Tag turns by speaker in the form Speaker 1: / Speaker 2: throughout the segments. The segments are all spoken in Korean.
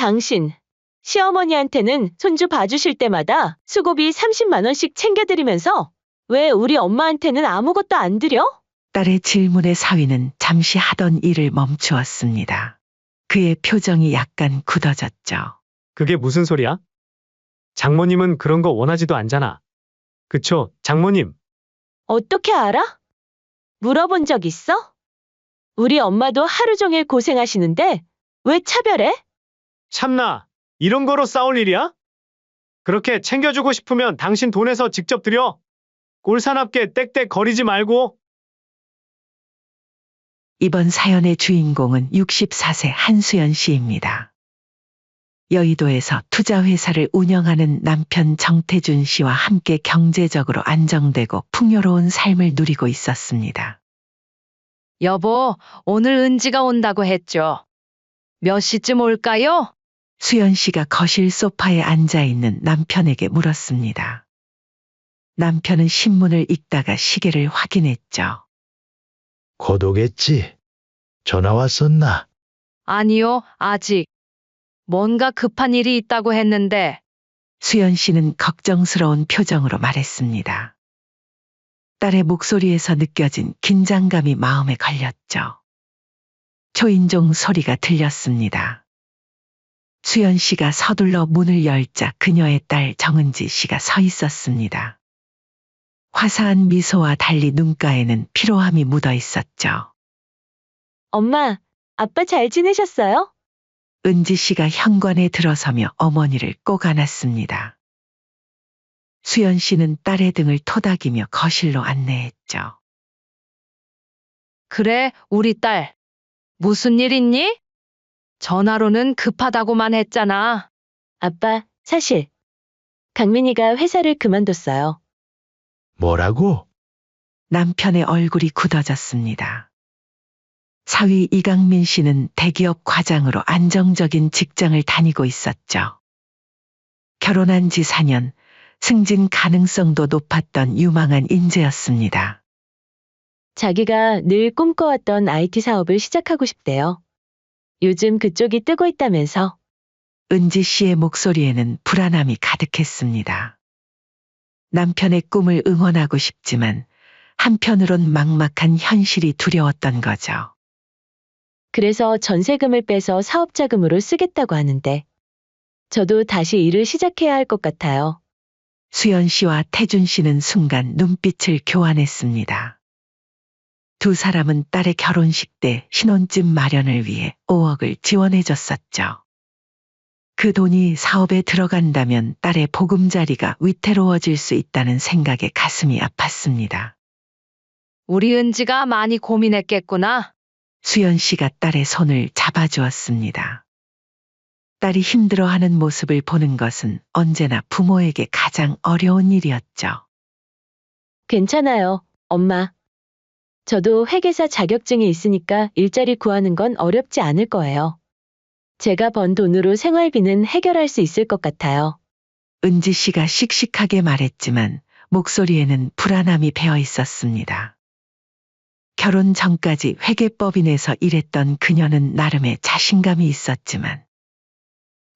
Speaker 1: 당신, 시어머니한테는 손주 봐주실 때마다 수고비 30만 원씩 챙겨드리면서 왜 우리 엄마한테는 아무것도 안 드려?
Speaker 2: 딸의 질문에 사위는 잠시 하던 일을 멈추었습니다. 그의 표정이 약간 굳어졌죠.
Speaker 3: 그게 무슨 소리야? 장모님은 그런 거 원하지도 않잖아. 그쵸, 장모님?
Speaker 1: 어떻게 알아? 물어본 적 있어? 우리 엄마도 하루 종일 고생하시는데 왜 차별해?
Speaker 3: 참나, 이런 거로 싸울 일이야? 그렇게 챙겨주고 싶으면 당신 돈에서 직접 드려. 꼴사납게 땡땡 거리지 말고.
Speaker 2: 이번 사연의 주인공은 64세 한수연 씨입니다. 여의도에서 투자회사를 운영하는 남편 정태준 씨와 함께 경제적으로 안정되고 풍요로운 삶을 누리고 있었습니다.
Speaker 4: 여보, 오늘 은지가 온다고 했죠. 몇 시쯤 올까요?
Speaker 2: 수연 씨가 거실 소파에 앉아 있는 남편에게 물었습니다. 남편은 신문을 읽다가 시계를 확인했죠.
Speaker 5: 곧 오겠지. 전화 왔었나?
Speaker 4: 아니요, 아직. 뭔가 급한 일이 있다고 했는데.
Speaker 2: 수연 씨는 걱정스러운 표정으로 말했습니다. 딸의 목소리에서 느껴진 긴장감이 마음에 걸렸죠. 초인종 소리가 들렸습니다. 수연 씨가 서둘러 문을 열자 그녀의 딸 정은지 씨가 서 있었습니다. 화사한 미소와 달리 눈가에는 피로함이 묻어 있었죠.
Speaker 1: 엄마, 아빠 잘 지내셨어요?
Speaker 2: 은지 씨가 현관에 들어서며 어머니를 꼭 안았습니다. 수연 씨는 딸의 등을 토닥이며 거실로 안내했죠.
Speaker 4: 그래, 우리 딸. 무슨 일 있니? 전화로는 급하다고만 했잖아.
Speaker 1: 아빠, 사실 강민이가 회사를 그만뒀어요.
Speaker 5: 뭐라고?
Speaker 2: 남편의 얼굴이 굳어졌습니다. 사위 이강민 씨는 대기업 과장으로 안정적인 직장을 다니고 있었죠. 결혼한 지 4년, 승진 가능성도 높았던 유망한 인재였습니다.
Speaker 1: 자기가 늘 꿈꿔왔던 IT 사업을 시작하고 싶대요. 요즘 그쪽이 뜨고 있다면서.
Speaker 2: 은지 씨의 목소리에는 불안함이 가득했습니다. 남편의 꿈을 응원하고 싶지만 한편으론 막막한 현실이 두려웠던 거죠.
Speaker 1: 그래서 전세금을 빼서 사업 자금으로 쓰겠다고 하는데 저도 다시 일을 시작해야 할 것 같아요.
Speaker 2: 수연 씨와 태준 씨는 순간 눈빛을 교환했습니다. 두 사람은 딸의 결혼식 때 신혼집 마련을 위해 5억을 지원해줬었죠. 그 돈이 사업에 들어간다면 딸의 보금자리가 위태로워질 수 있다는 생각에 가슴이 아팠습니다.
Speaker 4: 우리 은지가 많이 고민했겠구나.
Speaker 2: 수연 씨가 딸의 손을 잡아주었습니다. 딸이 힘들어하는 모습을 보는 것은 언제나 부모에게 가장 어려운 일이었죠.
Speaker 1: 괜찮아요, 엄마. 저도 회계사 자격증이 있으니까 일자리 구하는 건 어렵지 않을 거예요. 제가 번 돈으로 생활비는 해결할 수 있을 것 같아요.
Speaker 2: 은지 씨가 씩씩하게 말했지만 목소리에는 불안함이 배어 있었습니다. 결혼 전까지 회계법인에서 일했던 그녀는 나름의 자신감이 있었지만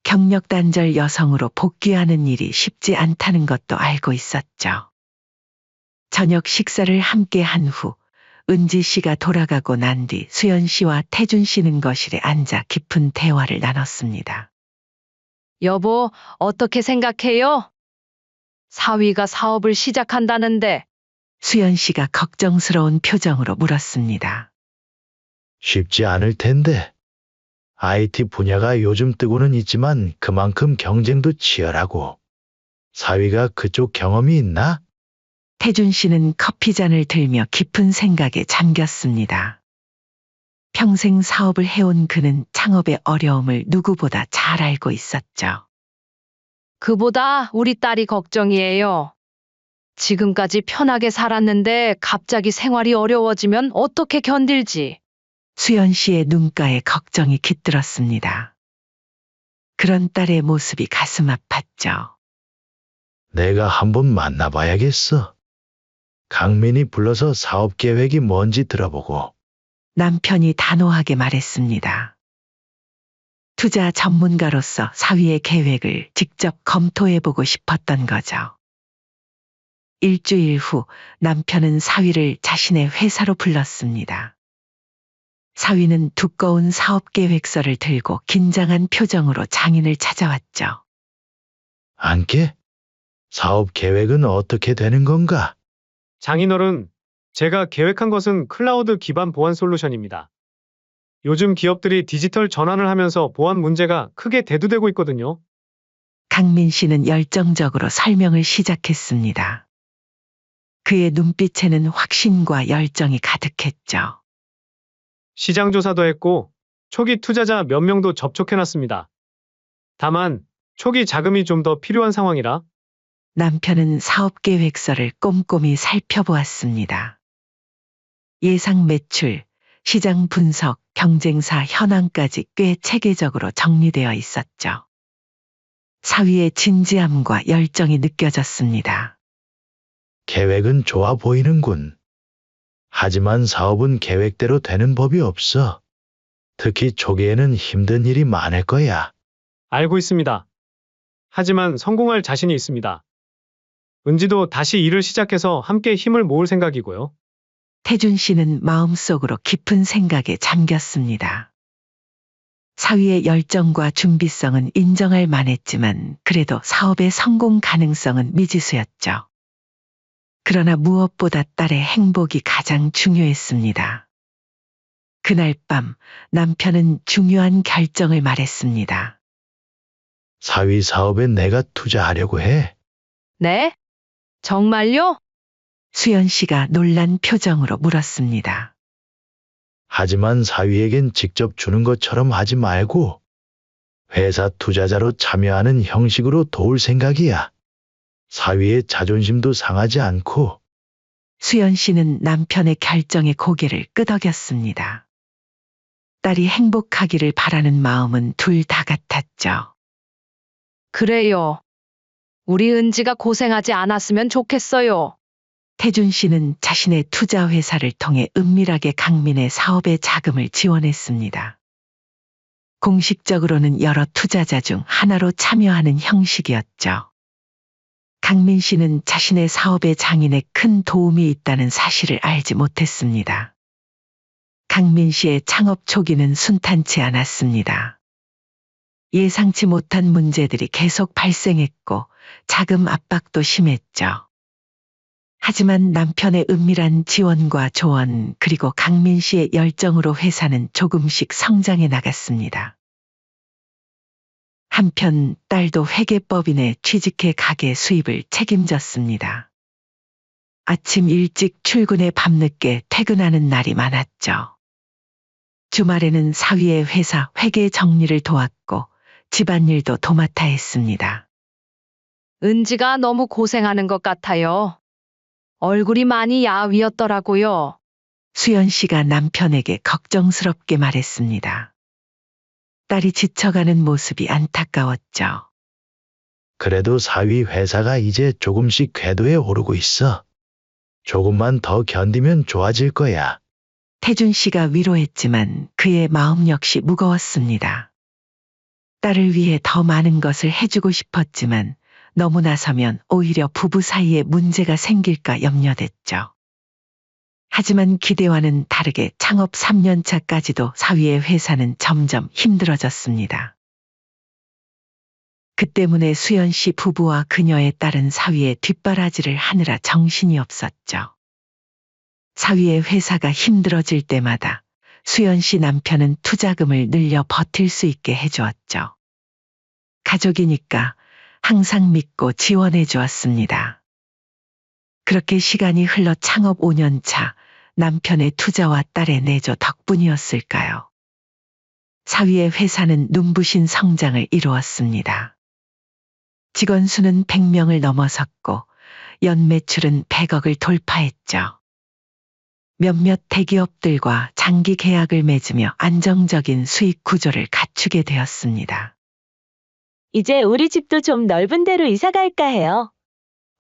Speaker 2: 경력 단절 여성으로 복귀하는 일이 쉽지 않다는 것도 알고 있었죠. 저녁 식사를 함께 한 후 은지 씨가 돌아가고 난 뒤 수연 씨와 태준 씨는 거실에 앉아 깊은 대화를 나눴습니다.
Speaker 4: 여보, 어떻게 생각해요? 사위가 사업을 시작한다는데.
Speaker 2: 수연 씨가 걱정스러운 표정으로 물었습니다.
Speaker 5: 쉽지 않을 텐데. IT 분야가 요즘 뜨고는 있지만 그만큼 경쟁도 치열하고. 사위가 그쪽 경험이 있나?
Speaker 2: 태준 씨는 커피잔을 들며 깊은 생각에 잠겼습니다. 평생 사업을 해온 그는 창업의 어려움을 누구보다 잘 알고 있었죠.
Speaker 4: 그보다 우리 딸이 걱정이에요. 지금까지 편하게 살았는데 갑자기 생활이 어려워지면 어떻게 견딜지.
Speaker 2: 수연 씨의 눈가에 걱정이 깃들었습니다. 그런 딸의 모습이 가슴 아팠죠.
Speaker 5: 내가 한번 만나봐야겠어. 강민이 불러서 사업 계획이 뭔지 들어보고.
Speaker 2: 남편이 단호하게 말했습니다. 투자 전문가로서 사위의 계획을 직접 검토해보고 싶었던 거죠. 일주일 후 남편은 사위를 자신의 회사로 불렀습니다. 사위는 두꺼운 사업 계획서를 들고 긴장한 표정으로 장인을 찾아왔죠.
Speaker 5: 안께? 사업 계획은 어떻게 되는 건가?
Speaker 3: 장인어른, 제가 계획한 것은 클라우드 기반 보안 솔루션입니다. 요즘 기업들이 디지털 전환을 하면서 보안 문제가 크게 대두되고 있거든요.
Speaker 2: 강민 씨는 열정적으로 설명을 시작했습니다. 그의 눈빛에는 확신과 열정이 가득했죠.
Speaker 3: 시장 조사도 했고 초기 투자자 몇 명도 접촉해놨습니다. 다만 초기 자금이 좀 더 필요한 상황이라
Speaker 2: 남편은 사업 계획서를 꼼꼼히 살펴보았습니다. 예상 매출, 시장 분석, 경쟁사 현황까지 꽤 체계적으로 정리되어 있었죠. 사위의 진지함과 열정이 느껴졌습니다.
Speaker 5: 계획은 좋아 보이는군. 하지만 사업은 계획대로 되는 법이 없어. 특히 초기에는 힘든 일이 많을 거야.
Speaker 3: 알고 있습니다. 하지만 성공할 자신이 있습니다. 은지도 다시 일을 시작해서 함께 힘을 모을 생각이고요.
Speaker 2: 태준 씨는 마음속으로 깊은 생각에 잠겼습니다. 사위의 열정과 준비성은 인정할 만했지만 그래도 사업의 성공 가능성은 미지수였죠. 그러나 무엇보다 딸의 행복이 가장 중요했습니다. 그날 밤 남편은 중요한 결정을 말했습니다.
Speaker 5: 사위 사업에 내가 투자하려고 해.
Speaker 4: 네? 정말요?
Speaker 2: 수연 씨가 놀란 표정으로 물었습니다.
Speaker 5: 하지만 사위에겐 직접 주는 것처럼 하지 말고 회사 투자자로 참여하는 형식으로 도울 생각이야. 사위의 자존심도 상하지 않고.
Speaker 2: 수연 씨는 남편의 결정에 고개를 끄덕였습니다. 딸이 행복하기를 바라는 마음은 둘 다 같았죠.
Speaker 4: 그래요. 우리 은지가 고생하지 않았으면 좋겠어요.
Speaker 2: 태준 씨는 자신의 투자 회사를 통해 은밀하게 강민의 사업에 자금을 지원했습니다. 공식적으로는 여러 투자자 중 하나로 참여하는 형식이었죠. 강민 씨는 자신의 사업에 장인에 큰 도움이 있다는 사실을 알지 못했습니다. 강민 씨의 창업 초기는 순탄치 않았습니다. 예상치 못한 문제들이 계속 발생했고 자금 압박도 심했죠. 하지만 남편의 은밀한 지원과 조언 그리고 강민 씨의 열정으로 회사는 조금씩 성장해 나갔습니다. 한편 딸도 회계법인에 취직해 가게 수입을 책임졌습니다. 아침 일찍 출근해 밤늦게 퇴근하는 날이 많았죠. 주말에는 사위의 회사 회계 정리를 도왔고 집안일도 도맡아 했습니다.
Speaker 4: 은지가 너무 고생하는 것 같아요. 얼굴이 많이 야위었더라고요.
Speaker 2: 수연 씨가 남편에게 걱정스럽게 말했습니다. 딸이 지쳐가는 모습이 안타까웠죠.
Speaker 5: 그래도 사위 회사가 이제 조금씩 궤도에 오르고 있어. 조금만 더 견디면 좋아질 거야.
Speaker 2: 태준 씨가 위로했지만 그의 마음 역시 무거웠습니다. 딸을 위해 더 많은 것을 해주고 싶었지만 너무 나서면 오히려 부부 사이에 문제가 생길까 염려됐죠. 하지만 기대와는 다르게 창업 3년 차까지도 사위의 회사는 점점 힘들어졌습니다. 그 때문에 수연 씨 부부와 그녀의 딸은 사위의 뒷바라지를 하느라 정신이 없었죠. 사위의 회사가 힘들어질 때마다 수연 씨 남편은 투자금을 늘려 버틸 수 있게 해주었죠. 가족이니까 항상 믿고 지원해 주었습니다. 그렇게 시간이 흘러 창업 5년 차 남편의 투자와 딸의 내조 덕분이었을까요? 사위의 회사는 눈부신 성장을 이루었습니다. 직원 수는 100명을 넘어섰고 연 매출은 100억을 돌파했죠. 몇몇 대기업들과 장기 계약을 맺으며 안정적인 수익 구조를 갖추게 되었습니다.
Speaker 1: 이제 우리 집도 좀 넓은 데로 이사 갈까 해요.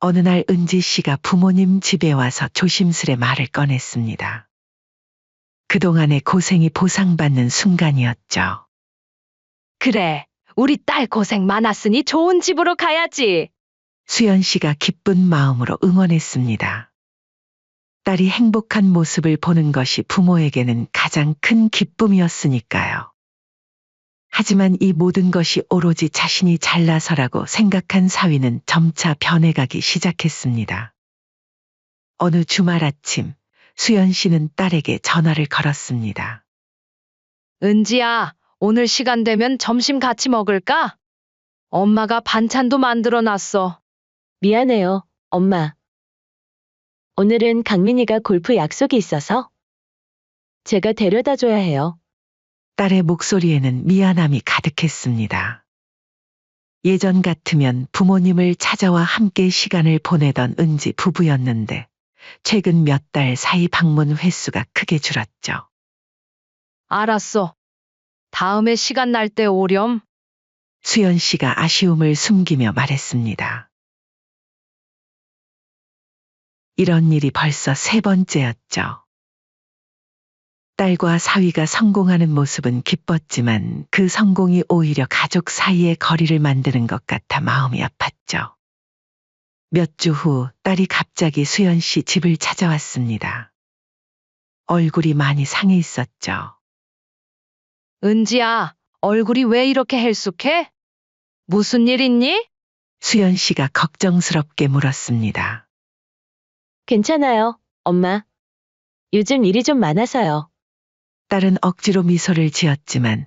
Speaker 2: 어느 날 은지 씨가 부모님 집에 와서 조심스레 말을 꺼냈습니다. 그동안의 고생이 보상받는 순간이었죠.
Speaker 4: 그래, 우리 딸 고생 많았으니 좋은 집으로 가야지.
Speaker 2: 수연 씨가 기쁜 마음으로 응원했습니다. 딸이 행복한 모습을 보는 것이 부모에게는 가장 큰 기쁨이었으니까요. 하지만 이 모든 것이 오로지 자신이 잘나서라고 생각한 사위는 점차 변해가기 시작했습니다. 어느 주말 아침, 수연 씨는 딸에게 전화를 걸었습니다.
Speaker 4: 은지야, 오늘 시간 되면 점심 같이 먹을까? 엄마가 반찬도 만들어 놨어.
Speaker 1: 미안해요, 엄마. 오늘은 강민이가 골프 약속이 있어서 제가 데려다 줘야 해요.
Speaker 2: 딸의 목소리에는 미안함이 가득했습니다. 예전 같으면 부모님을 찾아와 함께 시간을 보내던 은지 부부였는데 최근 몇 달 사이 방문 횟수가 크게 줄었죠.
Speaker 4: 알았어. 다음에 시간 날 때 오렴.
Speaker 2: 수연 씨가 아쉬움을 숨기며 말했습니다. 이런 일이 벌써 세 번째였죠. 딸과 사위가 성공하는 모습은 기뻤지만 그 성공이 오히려 가족 사이의 거리를 만드는 것 같아 마음이 아팠죠. 몇 주 후 딸이 갑자기 수연 씨 집을 찾아왔습니다. 얼굴이 많이 상해 있었죠.
Speaker 4: 은지야, 얼굴이 왜 이렇게 헬쑥해? 무슨 일 있니?
Speaker 2: 수연 씨가 걱정스럽게 물었습니다.
Speaker 1: 괜찮아요, 엄마. 요즘 일이 좀 많아서요.
Speaker 2: 딸은 억지로 미소를 지었지만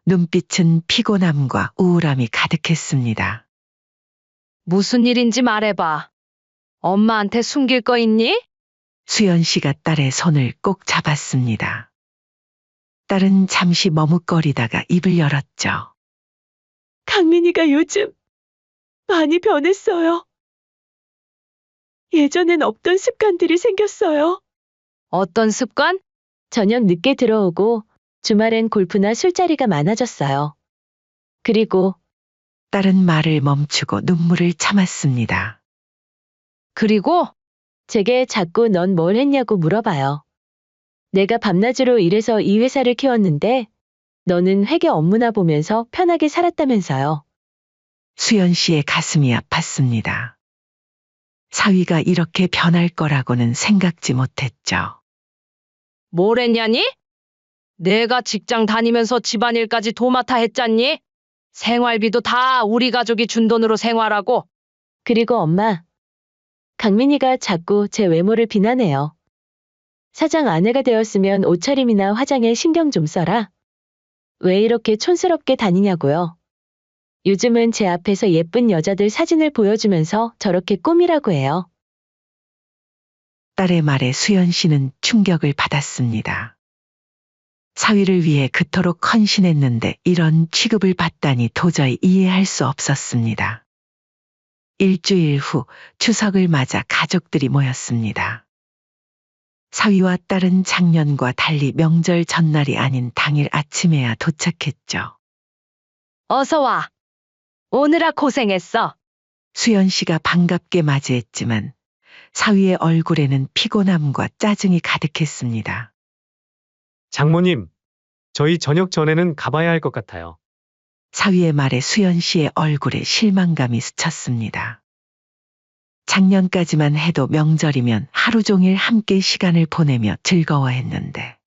Speaker 2: 눈빛은 피곤함과 우울함이 가득했습니다.
Speaker 4: 무슨 일인지 말해봐. 엄마한테 숨길 거 있니?
Speaker 2: 수연 씨가 딸의 손을 꼭 잡았습니다. 딸은 잠시 머뭇거리다가 입을 열었죠.
Speaker 1: 강민이가 요즘 많이 변했어요. 예전엔 없던 습관들이 생겼어요.
Speaker 4: 어떤 습관?
Speaker 1: 저녁 늦게 들어오고 주말엔 골프나 술자리가 많아졌어요. 그리고
Speaker 2: 딸은 말을 멈추고 눈물을 참았습니다.
Speaker 4: 그리고
Speaker 1: 제게 자꾸 넌 뭘 했냐고 물어봐요. 내가 밤낮으로 일해서 이 회사를 키웠는데 너는 회계 업무나 보면서 편하게 살았다면서요.
Speaker 2: 수연 씨의 가슴이 아팠습니다. 사위가 이렇게 변할 거라고는 생각지 못했죠.
Speaker 4: 뭘 했냐니? 내가 직장 다니면서 집안일까지 도맡아 했잖니? 생활비도 다 우리 가족이 준 돈으로 생활하고.
Speaker 1: 그리고 엄마, 강민이가 자꾸 제 외모를 비난해요. 사장 아내가 되었으면 옷차림이나 화장에 신경 좀 써라. 왜 이렇게 촌스럽게 다니냐고요. 요즘은 제 앞에서 예쁜 여자들 사진을 보여주면서 저렇게 꾸미라고 해요.
Speaker 2: 딸의 말에 수연 씨는 충격을 받았습니다. 사위를 위해 그토록 헌신했는데 이런 취급을 받다니 도저히 이해할 수 없었습니다. 일주일 후 추석을 맞아 가족들이 모였습니다. 사위와 딸은 작년과 달리 명절 전날이 아닌 당일 아침에야 도착했죠.
Speaker 4: 어서 와. 오느라 고생했어.
Speaker 2: 수연 씨가 반갑게 맞이했지만 사위의 얼굴에는 피곤함과 짜증이 가득했습니다.
Speaker 3: 장모님, 저희 저녁 전에는 가봐야 할 것 같아요.
Speaker 2: 사위의 말에 수연 씨의 얼굴에 실망감이 스쳤습니다. 작년까지만 해도 명절이면 하루 종일 함께 시간을 보내며 즐거워했는데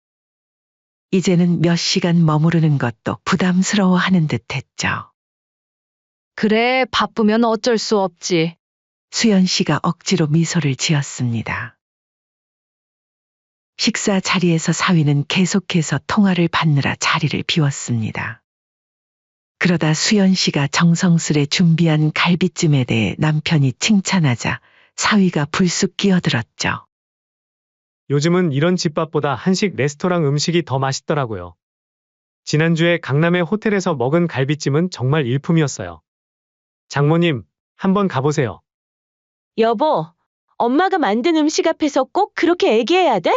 Speaker 2: 이제는 몇 시간 머무르는 것도 부담스러워하는 듯했죠.
Speaker 4: 그래, 바쁘면 어쩔 수 없지.
Speaker 2: 수연 씨가 억지로 미소를 지었습니다. 식사 자리에서 사위는 계속해서 통화를 받느라 자리를 비웠습니다. 그러다 수연 씨가 정성스레 준비한 갈비찜에 대해 남편이 칭찬하자 사위가 불쑥 끼어들었죠.
Speaker 3: 요즘은 이런 집밥보다 한식 레스토랑 음식이 더 맛있더라고요. 지난주에 강남의 호텔에서 먹은 갈비찜은 정말 일품이었어요. 장모님, 한번 가보세요.
Speaker 1: 여보, 엄마가 만든 음식 앞에서 꼭 그렇게 얘기해야 돼?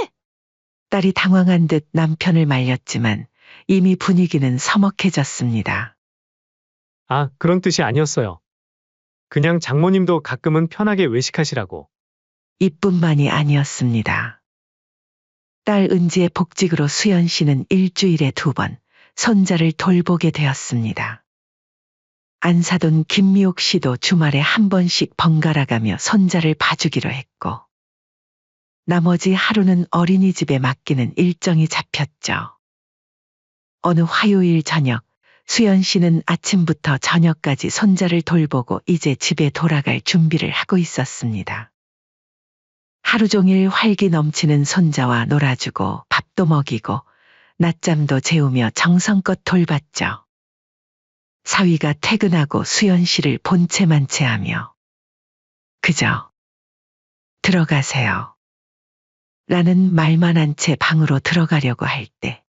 Speaker 2: 딸이 당황한 듯 남편을 말렸지만 이미 분위기는 서먹해졌습니다.
Speaker 3: 아, 그런 뜻이 아니었어요. 그냥 장모님도 가끔은 편하게 외식하시라고.
Speaker 2: 이뿐만이 아니었습니다. 딸 은지의 복직으로 수연 씨는 일주일에 2번, 손자를 돌보게 되었습니다. 안 사돈 김미옥 씨도 주말에 한 번씩 번갈아가며 손자를 봐주기로 했고, 나머지 하루는 어린이집에 맡기는 일정이 잡혔죠. 어느 화요일 저녁, 수연 씨는 아침부터 저녁까지 손자를 돌보고 이제 집에 돌아갈 준비를 하고 있었습니다. 하루 종일 활기 넘치는 손자와 놀아주고 밥도 먹이고 낮잠도 재우며 정성껏 돌봤죠. 사위가 퇴근하고 수연 씨를 본체만 채하며 그저 들어가세요 라는 말만 한 채 방으로 들어가려고 할 때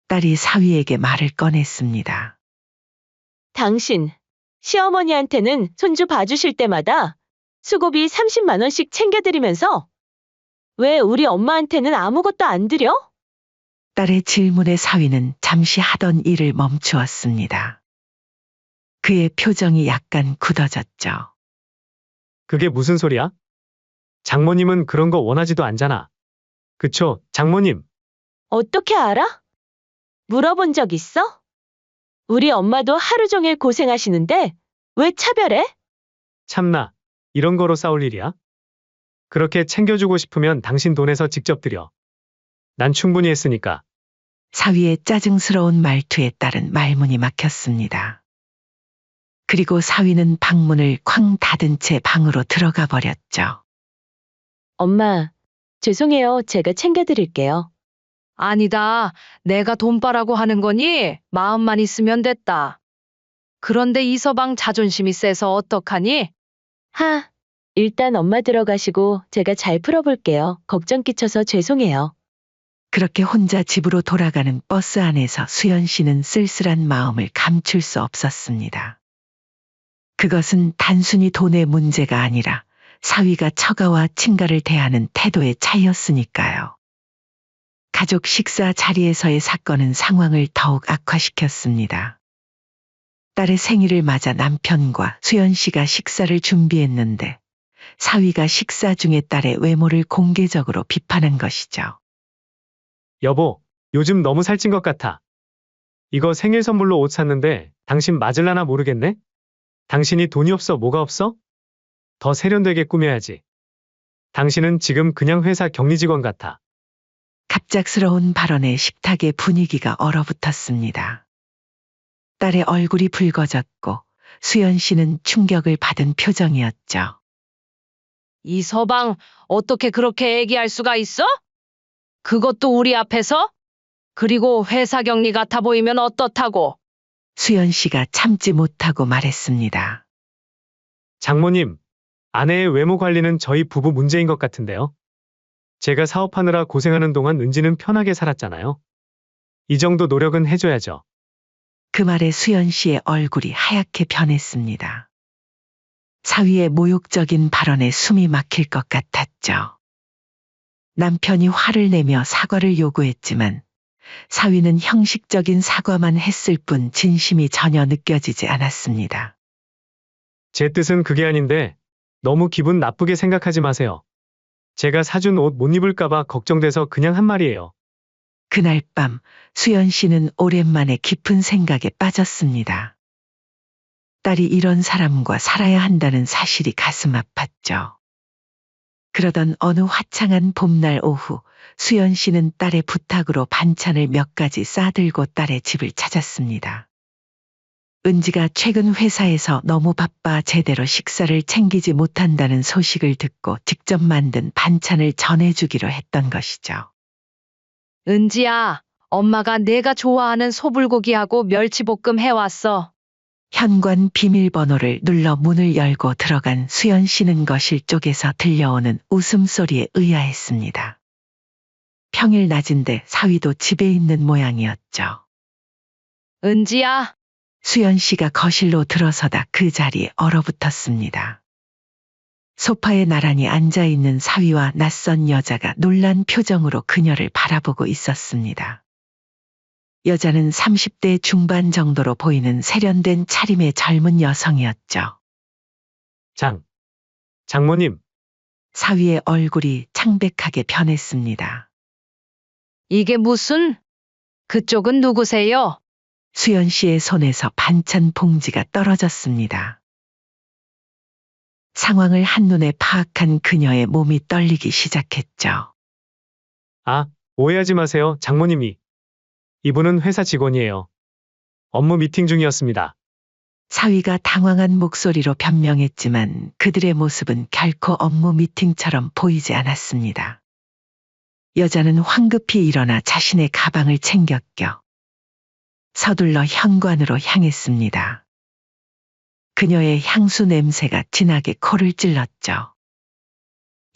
Speaker 2: 딸이 사위에게 말을 꺼냈습니다.
Speaker 1: 당신, 시어머니한테는 손주 봐주실 때마다 수고비 30만 원씩 챙겨드리면서 왜 우리 엄마한테는 아무것도 안 드려?
Speaker 2: 딸의 질문에 사위는 잠시 하던 일을 멈추었습니다. 그의 표정이 약간 굳어졌죠.
Speaker 3: 그게 무슨 소리야? 장모님은 그런 거 원하지도 않잖아. 그쵸, 장모님?
Speaker 1: 어떻게 알아? 물어본 적 있어? 우리 엄마도 하루 종일 고생하시는데 왜 차별해?
Speaker 3: 참나, 이런 거로 싸울 일이야? 그렇게 챙겨주고 싶으면 당신 돈에서 직접 드려. 난 충분히 했으니까.
Speaker 2: 사위의 짜증스러운 말투에 따른 말문이 막혔습니다. 그리고 사위는 방문을 쾅 닫은 채 방으로 들어가 버렸죠.
Speaker 1: 엄마, 죄송해요. 제가 챙겨드릴게요.
Speaker 4: 아니다. 내가 돈바라고 하는 거니? 마음만 있으면 됐다. 그런데 이 서방 자존심이 세서 어떡하니?
Speaker 1: 일단 엄마 들어가시고 제가 잘 풀어볼게요. 걱정 끼쳐서 죄송해요.
Speaker 2: 그렇게 혼자 집으로 돌아가는 버스 안에서 수연 씨는 쓸쓸한 마음을 감출 수 없었습니다. 그것은 단순히 돈의 문제가 아니라 사위가 처가와 친가를 대하는 태도의 차이였으니까요. 가족 식사 자리에서의 사건은 상황을 더욱 악화시켰습니다. 딸의 생일을 맞아 남편과 수연 씨가 식사를 준비했는데 사위가 식사 중에 딸의 외모를 공개적으로 비판한 것이죠.
Speaker 3: 여보, 요즘 너무 살찐 것 같아. 이거 생일 선물로 옷 샀는데 당신 맞을라나 모르겠네? 당신이 돈이 없어 뭐가 없어? 더 세련되게 꾸며야지. 당신은 지금 그냥 회사 격리 직원 같아.
Speaker 2: 갑작스러운 발언에 식탁의 분위기가 얼어붙었습니다. 딸의 얼굴이 붉어졌고 수연 씨는 충격을 받은 표정이었죠.
Speaker 4: 이 서방 어떻게 그렇게 얘기할 수가 있어? 그것도 우리 앞에서? 그리고 회사 격리 같아 보이면 어떻다고?
Speaker 2: 수연 씨가 참지 못하고 말했습니다.
Speaker 3: 장모님, 아내의 외모 관리는 저희 부부 문제인 것 같은데요. 제가 사업하느라 고생하는 동안 은지는 편하게 살았잖아요. 이 정도 노력은 해줘야죠.
Speaker 2: 그 말에 수연 씨의 얼굴이 하얗게 변했습니다. 사위의 모욕적인 발언에 숨이 막힐 것 같았죠. 남편이 화를 내며 사과를 요구했지만 사위는 형식적인 사과만 했을 뿐 진심이 전혀 느껴지지 않았습니다.
Speaker 3: 제 뜻은 그게 아닌데 너무 기분 나쁘게 생각하지 마세요. 제가 사준 옷 못 입을까봐 걱정돼서 그냥 한 말이에요.
Speaker 2: 그날 밤 수연 씨는 오랜만에 깊은 생각에 빠졌습니다. 딸이 이런 사람과 살아야 한다는 사실이 가슴 아팠죠. 그러던 어느 화창한 봄날 오후 수연 씨는 딸의 부탁으로 반찬을 몇 가지 싸들고 딸의 집을 찾았습니다. 은지가 최근 회사에서 너무 바빠 제대로 식사를 챙기지 못한다는 소식을 듣고 직접 만든 반찬을 전해주기로 했던 것이죠.
Speaker 4: 은지야, 엄마가 내가 좋아하는 소불고기하고 멸치볶음 해왔어.
Speaker 2: 현관 비밀번호를 눌러 문을 열고 들어간 수연 씨는 거실 쪽에서 들려오는 웃음소리에 의아했습니다. 평일 낮인데 사위도 집에 있는 모양이었죠.
Speaker 4: 은지야,
Speaker 2: 수연 씨가 거실로 들어서다 그 자리에 얼어붙었습니다. 소파에 나란히 앉아있는 사위와 낯선 여자가 놀란 표정으로 그녀를 바라보고 있었습니다. 여자는 30대 중반 정도로 보이는 세련된 차림의 젊은 여성이었죠.
Speaker 3: 장모님,
Speaker 2: 사위의 얼굴이 창백하게 변했습니다.
Speaker 4: 이게 무슨? 그쪽은 누구세요?
Speaker 2: 수연 씨의 손에서 반찬 봉지가 떨어졌습니다. 상황을 한눈에 파악한 그녀의 몸이 떨리기 시작했죠.
Speaker 3: 아, 오해하지 마세요, 장모님이. 이분은 회사 직원이에요. 업무 미팅 중이었습니다.
Speaker 2: 사위가 당황한 목소리로 변명했지만 그들의 모습은 결코 업무 미팅처럼 보이지 않았습니다. 여자는 황급히 일어나 자신의 가방을 챙겨 껴 서둘러 현관으로 향했습니다. 그녀의 향수 냄새가 진하게 코를 찔렀죠.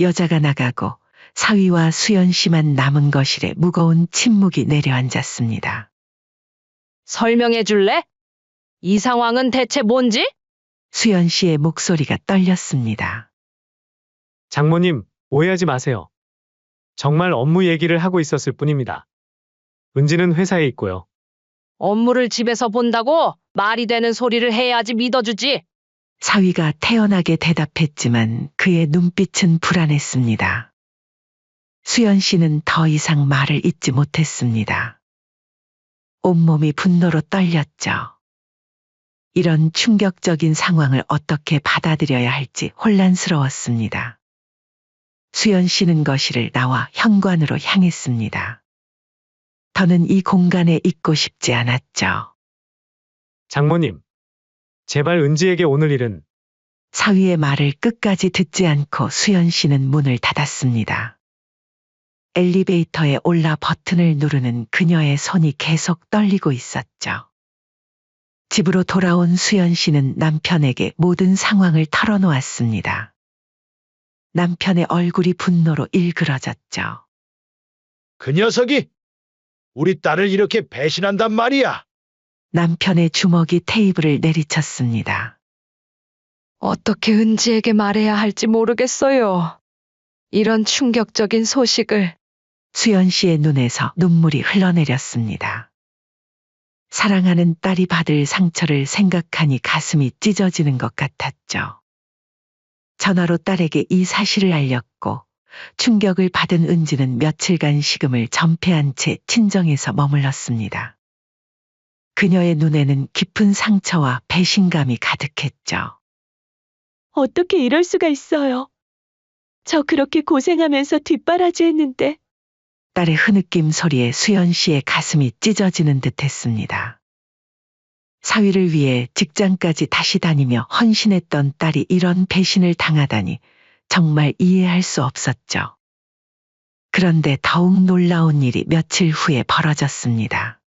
Speaker 2: 여자가 나가고 사위와 수연 씨만 남은 거실에 무거운 침묵이 내려앉았습니다.
Speaker 4: 설명해 줄래? 이 상황은 대체 뭔지?
Speaker 2: 수연 씨의 목소리가 떨렸습니다.
Speaker 3: 장모님, 오해하지 마세요. 정말 업무 얘기를 하고 있었을 뿐입니다. 은지는 회사에 있고요.
Speaker 4: 업무를 집에서 본다고 말이 되는 소리를 해야지 믿어주지.
Speaker 2: 사위가 태연하게 대답했지만 그의 눈빛은 불안했습니다. 수연 씨는 더 이상 말을 잇지 못했습니다. 온몸이 분노로 떨렸죠. 이런 충격적인 상황을 어떻게 받아들여야 할지 혼란스러웠습니다. 수연 씨는 거실을 나와 현관으로 향했습니다. 더는 이 공간에 있고 싶지 않았죠.
Speaker 3: 장모님, 제발 은지에게 오늘 일은
Speaker 2: 사위의 말을 끝까지 듣지 않고 수연 씨는 문을 닫았습니다. 엘리베이터에 올라 버튼을 누르는 그녀의 손이 계속 떨리고 있었죠. 집으로 돌아온 수연 씨는 남편에게 모든 상황을 털어놓았습니다. 남편의 얼굴이 분노로 일그러졌죠.
Speaker 5: 그 녀석이 우리 딸을 이렇게 배신한단 말이야.
Speaker 2: 남편의 주먹이 테이블을 내리쳤습니다.
Speaker 4: 어떻게 은지에게 말해야 할지 모르겠어요. 이런 충격적인 소식을.
Speaker 2: 수연 씨의 눈에서 눈물이 흘러내렸습니다. 사랑하는 딸이 받을 상처를 생각하니 가슴이 찢어지는 것 같았죠. 전화로 딸에게 이 사실을 알렸고 충격을 받은 은지는 며칠간 식음을 전폐한 채 친정에서 머물렀습니다. 그녀의 눈에는 깊은 상처와 배신감이 가득했죠.
Speaker 1: 어떻게 이럴 수가 있어요? 저 그렇게 고생하면서 뒷바라지 했는데.
Speaker 2: 딸의 흐느낌 소리에 수연 씨의 가슴이 찢어지는 듯 했습니다. 사위를 위해 직장까지 다시 다니며 헌신했던 딸이 이런 배신을 당하다니 정말 이해할 수 없었죠. 그런데 더욱 놀라운 일이 며칠 후에 벌어졌습니다.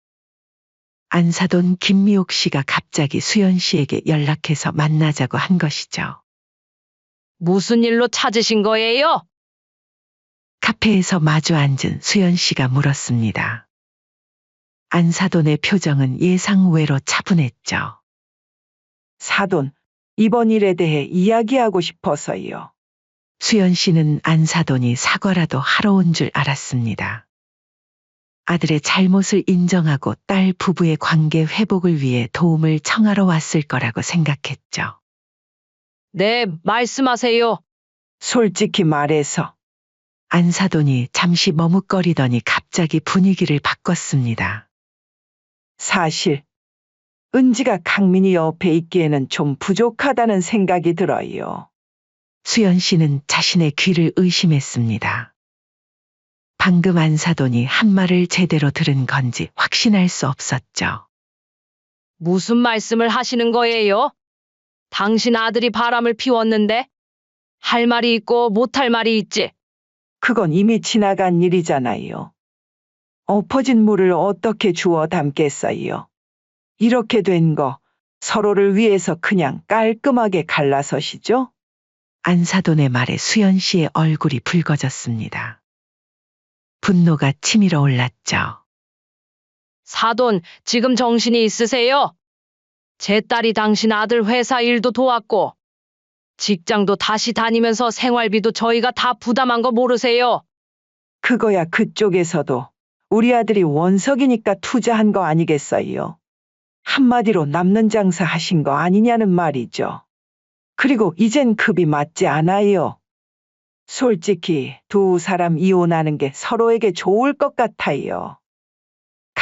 Speaker 2: 안사돈 김미옥 씨가 갑자기 수연 씨에게 연락해서 만나자고 한 것이죠.
Speaker 4: 무슨 일로 찾으신 거예요?
Speaker 2: 카페에서 마주 앉은 수연 씨가 물었습니다. 안사돈의 표정은 예상 외로 차분했죠.
Speaker 6: 사돈, 이번 일에 대해 이야기하고 싶어서요.
Speaker 2: 수연 씨는 안사돈이 사과라도 하러 온 줄 알았습니다. 아들의 잘못을 인정하고 딸 부부의 관계 회복을 위해 도움을 청하러 왔을 거라고 생각했죠.
Speaker 4: 네, 말씀하세요.
Speaker 6: 솔직히 말해서
Speaker 2: 안사돈이 잠시 머뭇거리더니 갑자기 분위기를 바꿨습니다.
Speaker 6: 사실 은지가 강민이 옆에 있기에는 좀 부족하다는 생각이 들어요.
Speaker 2: 수연 씨는 자신의 귀를 의심했습니다. 방금 안사돈이 한 말을 제대로 들은 건지 확신할 수 없었죠.
Speaker 4: 무슨 말씀을 하시는 거예요? 당신 아들이 바람을 피웠는데? 할 말이 있고 못할 말이 있지.
Speaker 6: 그건 이미 지나간 일이잖아요. 엎어진 물을 어떻게 주워 담겠어요. 이렇게 된 거 서로를 위해서 그냥 깔끔하게 갈라서시죠?
Speaker 2: 안사돈의 말에 수연 씨의 얼굴이 붉어졌습니다. 분노가 치밀어 올랐죠.
Speaker 4: 사돈, 지금 정신이 있으세요? 제 딸이 당신 아들 회사 일도 도왔고, 직장도 다시 다니면서 생활비도 저희가 다 부담한 거 모르세요?
Speaker 6: 그거야 그쪽에서도 우리 아들이 원석이니까 투자한 거 아니겠어요. 한마디로 남는 장사 하신 거 아니냐는 말이죠. 그리고 이젠 급이 맞지 않아요. 솔직히 두 사람 이혼하는 게 서로에게 좋을 것 같아요.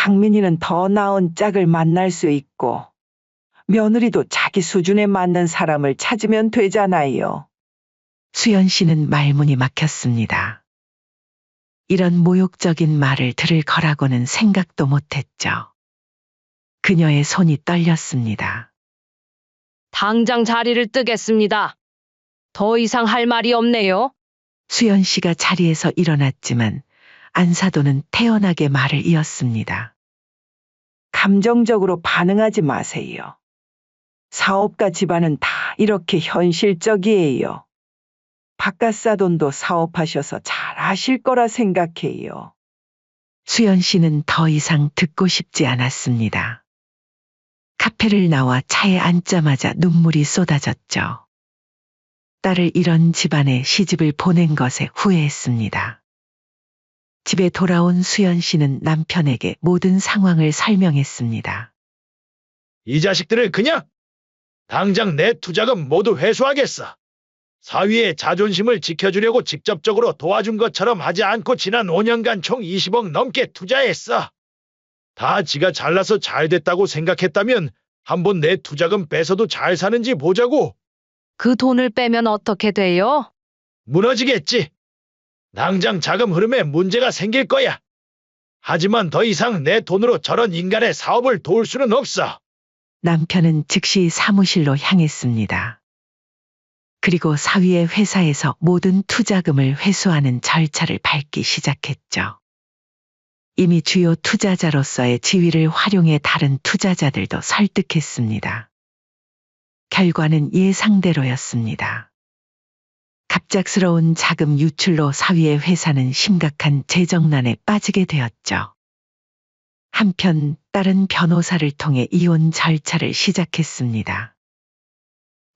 Speaker 6: 강민이는 더 나은 짝을 만날 수 있고 며느리도 자기 수준에 맞는 사람을 찾으면 되잖아요.
Speaker 2: 수연 씨는 말문이 막혔습니다. 이런 모욕적인 말을 들을 거라고는 생각도 못했죠. 그녀의 손이 떨렸습니다.
Speaker 4: 당장 자리를 뜨겠습니다. 더 이상 할 말이 없네요.
Speaker 2: 수연 씨가 자리에서 일어났지만 안사돈은 태연하게 말을 이었습니다.
Speaker 6: 감정적으로 반응하지 마세요. 사업가 집안은 다 이렇게 현실적이에요. 바깥사돈도 사업하셔서 잘 아실 거라 생각해요.
Speaker 2: 수연 씨는 더 이상 듣고 싶지 않았습니다. 카페를 나와 차에 앉자마자 눈물이 쏟아졌죠. 딸을 이런 집안에 시집을 보낸 것에 후회했습니다. 집에 돌아온 수연 씨는 남편에게 모든 상황을 설명했습니다.
Speaker 5: 이 자식들을 그냥 당장 내 투자금 모두 회수하겠어. 사위의 자존심을 지켜주려고 직접적으로 도와준 것처럼 하지 않고 지난 5년간 총 20억 넘게 투자했어. 다 지가 잘나서 잘 됐다고 생각했다면 한번 내 투자금 뺏어도 잘 사는지 보자고.
Speaker 4: 그 돈을 빼면 어떻게 돼요?
Speaker 5: 무너지겠지. 당장 자금 흐름에 문제가 생길 거야. 하지만 더 이상 내 돈으로 저런 인간의 사업을 도울 수는 없어.
Speaker 2: 남편은 즉시 사무실로 향했습니다. 그리고 사위의 회사에서 모든 투자금을 회수하는 절차를 밟기 시작했죠. 이미 주요 투자자로서의 지위를 활용해 다른 투자자들도 설득했습니다. 결과는 예상대로였습니다. 갑작스러운 자금 유출로 사위의 회사는 심각한 재정난에 빠지게 되었죠. 한편 딸은 변호사를 통해 이혼 절차를 시작했습니다.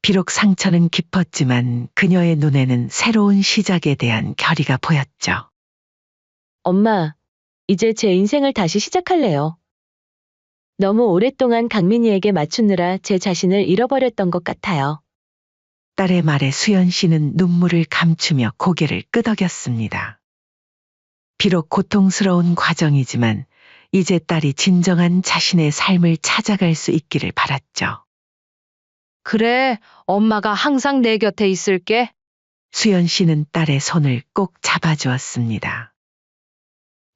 Speaker 2: 비록 상처는 깊었지만 그녀의 눈에는 새로운 시작에 대한 결의가 보였죠.
Speaker 1: 엄마, 이제 제 인생을 다시 시작할래요. 너무 오랫동안 강민이에게 맞추느라 제 자신을 잃어버렸던 것 같아요.
Speaker 2: 딸의 말에 수연 씨는 눈물을 감추며 고개를 끄덕였습니다. 비록 고통스러운 과정이지만 이제 딸이 진정한 자신의 삶을 찾아갈 수 있기를 바랐죠.
Speaker 4: 그래, 엄마가 항상 내 곁에 있을게.
Speaker 2: 수연 씨는 딸의 손을 꼭 잡아주었습니다.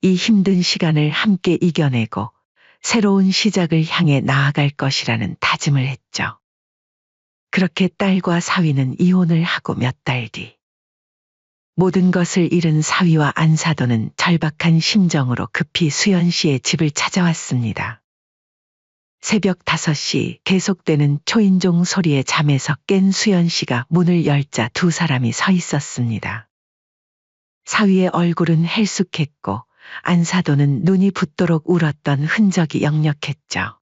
Speaker 2: 이 힘든 시간을 함께 이겨내고 새로운 시작을 향해 나아갈 것이라는 다짐을 했죠. 그렇게 딸과 사위는 이혼을 하고 몇 달 뒤 모든 것을 잃은 사위와 안사돈은 절박한 심정으로 급히 수연 씨의 집을 찾아왔습니다. 새벽 5시 계속되는 초인종 소리에 잠에서 깬 수연 씨가 문을 열자 두 사람이 서 있었습니다. 사위의 얼굴은 헬쑥했고 안사돈은 눈이 붓도록 울었던 흔적이 역력했죠.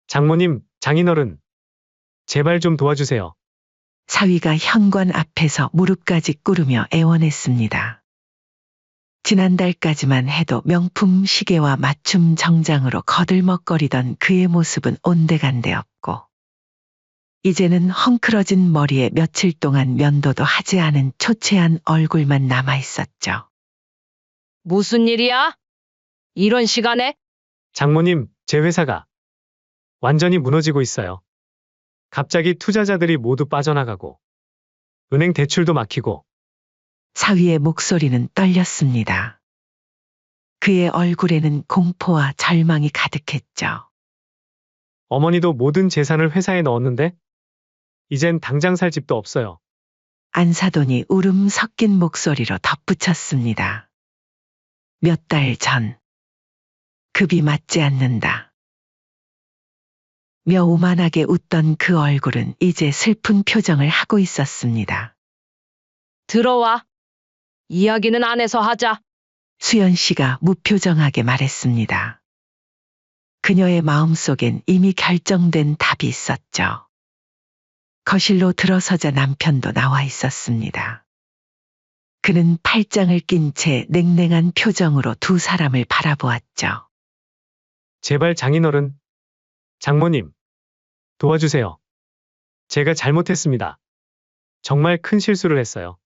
Speaker 3: 장모님, 장인어른. 제발 좀 도와주세요.
Speaker 2: 사위가 현관 앞에서 무릎까지 꿇으며 애원했습니다. 지난달까지만 해도 명품 시계와 맞춤 정장으로 거들먹거리던 그의 모습은 온데간데 없고 이제는 헝클어진 머리에 며칠 동안 면도도 하지 않은 초췌한 얼굴만 남아있었죠.
Speaker 4: 무슨 일이야? 이런 시간에?
Speaker 3: 장모님, 제 회사가 완전히 무너지고 있어요. 갑자기 투자자들이 모두 빠져나가고 은행 대출도 막히고
Speaker 2: 사위의 목소리는 떨렸습니다. 그의 얼굴에는 공포와 절망이 가득했죠.
Speaker 3: 어머니도 모든 재산을 회사에 넣었는데 이젠 당장 살 집도 없어요.
Speaker 2: 안사돈이 울음 섞인 목소리로 덧붙였습니다. 몇 달 전 급이 맞지 않는다. 며 오만하게 웃던 그 얼굴은 이제 슬픈 표정을 하고 있었습니다.
Speaker 4: 들어와. 이야기는 안에서 하자.
Speaker 2: 수연 씨가 무표정하게 말했습니다. 그녀의 마음속엔 이미 결정된 답이 있었죠. 거실로 들어서자 남편도 나와 있었습니다. 그는 팔짱을 낀 채 냉랭한 표정으로 두 사람을 바라보았죠.
Speaker 3: 제발 장인어른, 장모님, 도와주세요. 제가 잘못했습니다. 정말 큰 실수를 했어요.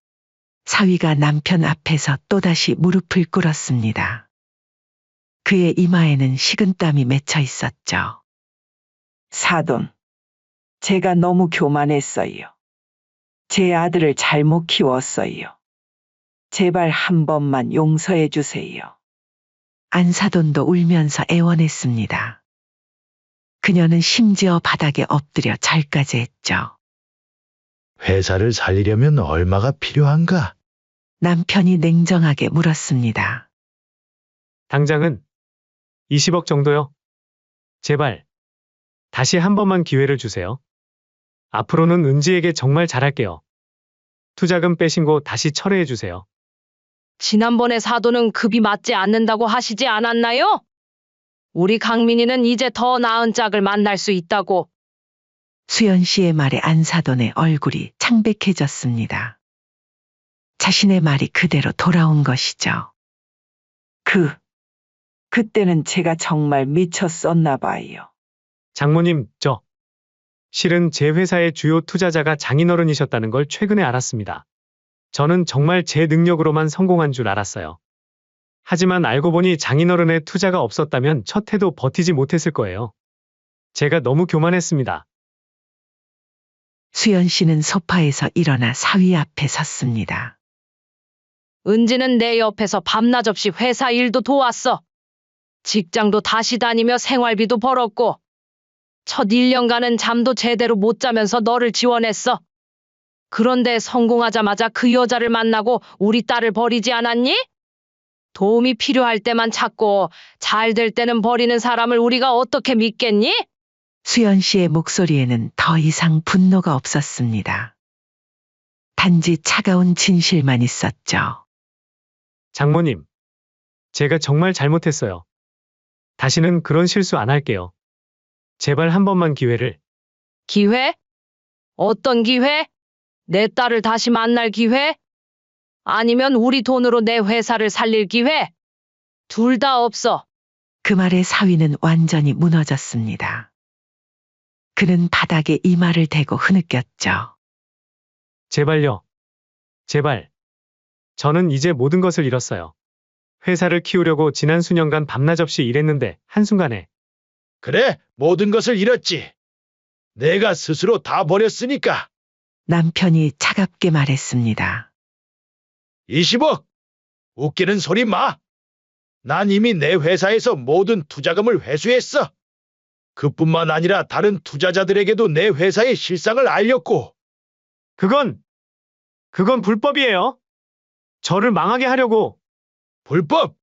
Speaker 2: 사위가 남편 앞에서 또다시 무릎을 꿇었습니다. 그의 이마에는 식은땀이 맺혀 있었죠.
Speaker 6: 사돈, 제가 너무 교만했어요. 제 아들을 잘못 키웠어요. 제발 한 번만 용서해 주세요.
Speaker 2: 안사돈도 울면서 애원했습니다. 그녀는 심지어 바닥에 엎드려 절까지 했죠.
Speaker 5: 회사를 살리려면 얼마가 필요한가?
Speaker 2: 남편이 냉정하게 물었습니다.
Speaker 3: 당장은 20억 정도요. 제발 다시 한 번만 기회를 주세요. 앞으로는 은지에게 정말 잘할게요. 투자금 빼신 거 다시 철회해 주세요.
Speaker 4: 지난번에 사돈은 급이 맞지 않는다고 하시지 않았나요? 우리 강민이는 이제 더 나은 짝을 만날 수 있다고.
Speaker 2: 수연 씨의 말에 안사돈의 얼굴이 창백해졌습니다. 자신의 말이 그대로 돌아온 것이죠.
Speaker 6: 그때는 제가 정말 미쳤었나 봐요.
Speaker 3: 장모님, 실은 제 회사의 주요 투자자가 장인어른이셨다는 걸 최근에 알았습니다. 저는 정말 제 능력으로만 성공한 줄 알았어요. 하지만 알고 보니 장인어른의 투자가 없었다면 첫 해도 버티지 못했을 거예요. 제가 너무 교만했습니다.
Speaker 2: 수연 씨는 소파에서 일어나 사위 앞에 섰습니다.
Speaker 4: 은지는 내 옆에서 밤낮 없이 회사 일도 도왔어. 직장도 다시 다니며 생활비도 벌었고, 첫 1년간은 잠도 제대로 못 자면서 너를 지원했어. 그런데 성공하자마자 그 여자를 만나고 우리 딸을 버리지 않았니? 도움이 필요할 때만 찾고 잘 될 때는 버리는 사람을 우리가 어떻게 믿겠니?
Speaker 2: 수연 씨의 목소리에는 더 이상 분노가 없었습니다. 단지 차가운 진실만 있었죠.
Speaker 3: 장모님, 제가 정말 잘못했어요. 다시는 그런 실수 안 할게요. 제발 한 번만 기회를.
Speaker 4: 기회? 어떤 기회? 내 딸을 다시 만날 기회? 아니면 우리 돈으로 내 회사를 살릴 기회? 둘 다 없어.
Speaker 2: 그 말에 사위는 완전히 무너졌습니다. 그는 바닥에 이마를 대고 흐느꼈죠.
Speaker 3: 제발요. 제발. 저는 이제 모든 것을 잃었어요. 회사를 키우려고 지난 수년간 밤낮 없이 일했는데 한순간에
Speaker 5: 그래, 모든 것을 잃었지. 내가 스스로 다 버렸으니까.
Speaker 2: 남편이 차갑게 말했습니다.
Speaker 5: 20억! 웃기는 소리 마! 난 이미 내 회사에서 모든 투자금을 회수했어. 그뿐만 아니라 다른 투자자들에게도 내 회사의 실상을 알렸고.
Speaker 3: 그건 불법이에요. 저를 망하게 하려고.
Speaker 5: 불법!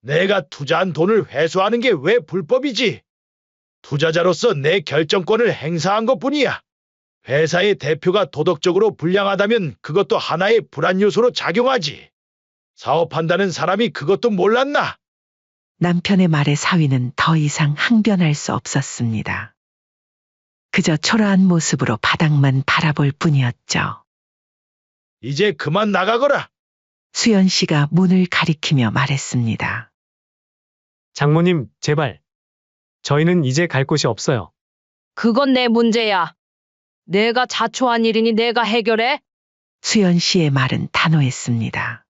Speaker 5: 내가 투자한 돈을 회수하는 게 왜 불법이지? 투자자로서 내 결정권을 행사한 것뿐이야. 회사의 대표가 도덕적으로 불량하다면 그것도 하나의 불안 요소로 작용하지. 사업한다는 사람이 그것도 몰랐나?
Speaker 2: 남편의 말에 사위는 더 이상 항변할 수 없었습니다. 그저 초라한 모습으로 바닥만 바라볼 뿐이었죠.
Speaker 5: 이제 그만 나가거라.
Speaker 2: 수연 씨가 문을 가리키며 말했습니다.
Speaker 3: 장모님, 제발. 저희는 이제 갈 곳이 없어요.
Speaker 4: 그건 내 문제야. 내가 자초한 일이니 내가 해결해.
Speaker 2: 수연 씨의 말은 단호했습니다.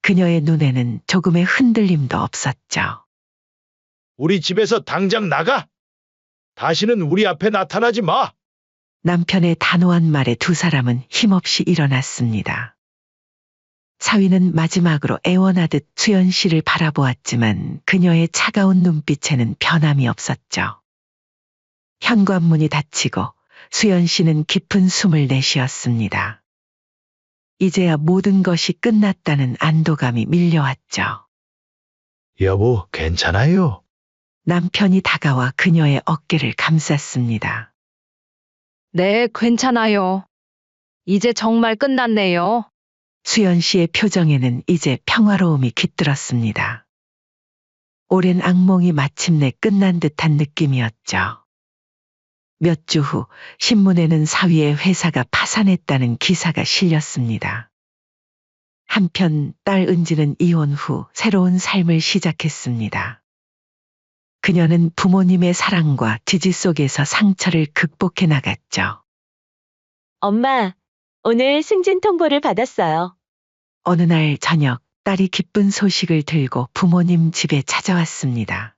Speaker 2: 그녀의 눈에는 조금의 흔들림도 없었죠.
Speaker 5: 우리 집에서 당장 나가. 다시는 우리 앞에 나타나지 마.
Speaker 2: 남편의 단호한 말에 두 사람은 힘없이 일어났습니다. 사위는 마지막으로 애원하듯 수연 씨를 바라보았지만 그녀의 차가운 눈빛에는 변함이 없었죠. 현관문이 닫히고 수연 씨는 깊은 숨을 내쉬었습니다. 이제야 모든 것이 끝났다는 안도감이 밀려왔죠.
Speaker 5: 여보, 괜찮아요?
Speaker 2: 남편이 다가와 그녀의 어깨를 감쌌습니다.
Speaker 4: 네, 괜찮아요. 이제 정말 끝났네요.
Speaker 2: 수연 씨의 표정에는 이제 평화로움이 깃들었습니다. 오랜 악몽이 마침내 끝난 듯한 느낌이었죠. 몇 주 후 신문에는 사위의 회사가 파산했다는 기사가 실렸습니다. 한편 딸 은지는 이혼 후 새로운 삶을 시작했습니다. 그녀는 부모님의 사랑과 지지 속에서 상처를 극복해 나갔죠.
Speaker 1: 엄마, 오늘 승진 통보를 받았어요.
Speaker 2: 어느 날 저녁 딸이 기쁜 소식을 들고 부모님 집에 찾아왔습니다.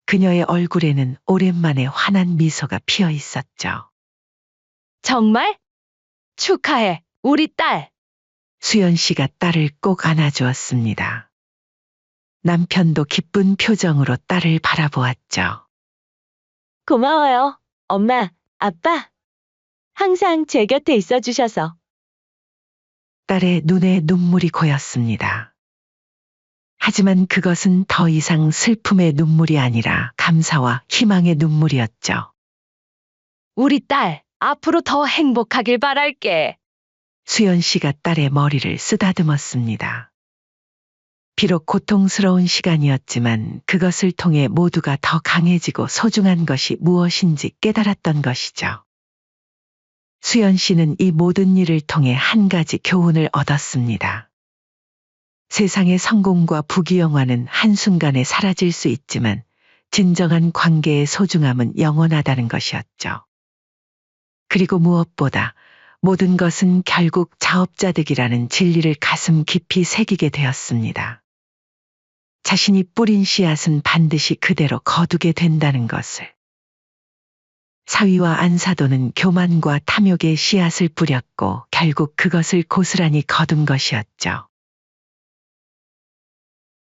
Speaker 2: 그녀의 얼굴에는 오랜만에 환한 미소가 피어 있었죠.
Speaker 4: 정말? 축하해, 우리 딸.
Speaker 2: 수연 씨가 딸을 꼭 안아주었습니다. 남편도 기쁜 표정으로 딸을 바라보았죠.
Speaker 1: 고마워요. 엄마, 아빠. 항상 제 곁에 있어 주셔서.
Speaker 2: 딸의 눈에 눈물이 고였습니다. 하지만 그것은 더 이상 슬픔의 눈물이 아니라 감사와 희망의 눈물이었죠.
Speaker 4: 우리 딸, 앞으로 더 행복하길 바랄게.
Speaker 2: 수연 씨가 딸의 머리를 쓰다듬었습니다. 비록 고통스러운 시간이었지만 그것을 통해 모두가 더 강해지고 소중한 것이 무엇인지 깨달았던 것이죠. 수연 씨는 이 모든 일을 통해 한 가지 교훈을 얻었습니다. 세상의 성공과 부귀영화는 한순간에 사라질 수 있지만 진정한 관계의 소중함은 영원하다는 것이었죠. 그리고 무엇보다 모든 것은 결국 자업자득이라는 진리를 가슴 깊이 새기게 되었습니다. 자신이 뿌린 씨앗은 반드시 그대로 거두게 된다는 것을. 사위와 안사도는 교만과 탐욕의 씨앗을 뿌렸고 결국 그것을 고스란히 거둔 것이었죠.